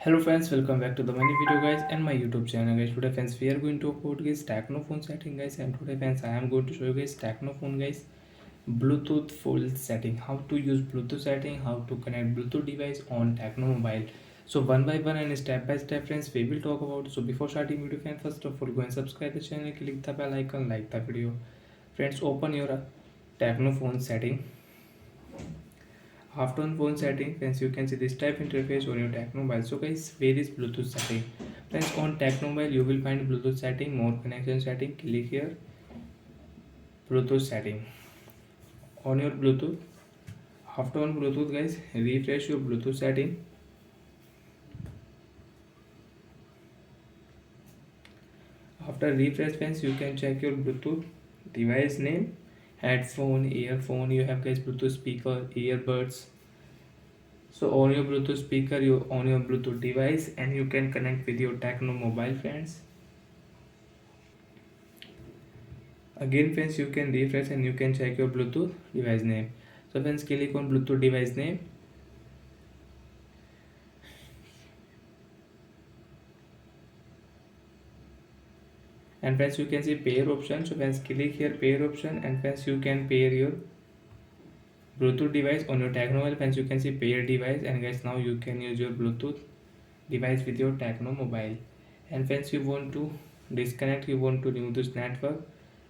Hello friends, welcome back to the many video guys and my YouTube channel guys. Today friends we are going to talk about guys Tecno phone setting guys, and today friends I am going to show you guys Tecno phone guys Bluetooth full setting, how to use Bluetooth setting, how to connect Bluetooth device on Tecno mobile. So one by one and step by step friends we will talk about. So before starting video friends, first of all go and subscribe the channel, click the bell icon, like the video. Friends, open your Tecno phone setting. After on phone setting friends, you can see this type interface on your Tecno mobile. So guys, where is Bluetooth setting? Friends, on Tecno mobile you will find Bluetooth setting, more connection setting. Click here, Bluetooth setting. On your Bluetooth, after on Bluetooth guys, refresh your Bluetooth setting. After refresh friends, you can check your Bluetooth device name, headphone, earphone. You have guys Bluetooth speaker, earbuds. So on your Bluetooth speaker, you on your Bluetooth device, and you can connect with your Tecno mobile friends. Again friends, you can refresh and you can check your Bluetooth device name. So friends, click on Bluetooth device name, and friends you can see pair option. So friends, click here pair option, and friends you can pair your Bluetooth device on your Tecno mobile. Friends, you can see pair device, and guys now you can use your Bluetooth device with your Tecno mobile. And friends, you want to disconnect, you want to remove this network,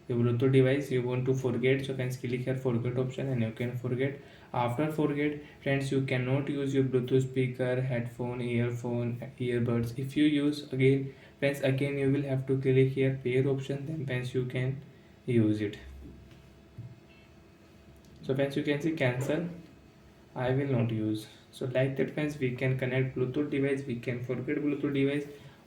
your Bluetooth device, you want to forget. So friends, click here forget option and you can forget. After forget friends, you cannot use your Bluetooth speaker, headphone, earphone, earbuds. If you use again friends, again you will have to click here pair option, then friends you can use it. So friends, you can see cancel, I will not use. So like that friends, we can connect Bluetooth device, we can forget Bluetooth device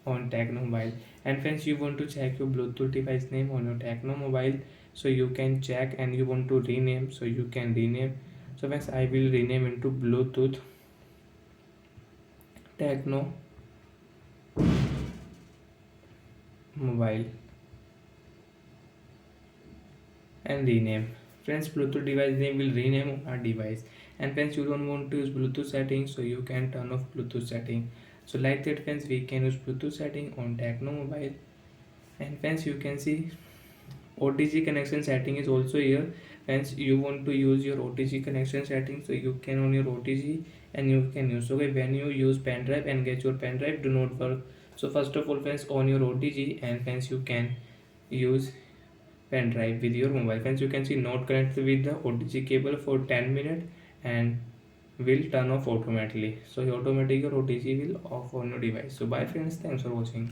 on Tecno mobile. And friends, you want to check your Bluetooth device name on your Tecno mobile, so you can check, and you want to rename, so you can rename. So friends, I will rename into Bluetooth Tecno mobile and rename. Friends, Bluetooth device name will rename our device. And friends, you don't want to use Bluetooth settings, so you can turn off Bluetooth setting. So like that friends, we can use Bluetooth setting on Tecno mobile. And friends, you can see OTG connection setting is also here. Friends, you want to use your OTG connection setting, so you can on your OTG and you can use. Okay, when you use pen drive and get your pen drive do not work. So first of all friends, on your OTG, and friends you can use pen drive with your mobile. Friends, you can see not connected with the OTG cable for 10 minutes and will turn off automatically. So automatically your OTG will off on your device. So bye friends, thanks for watching.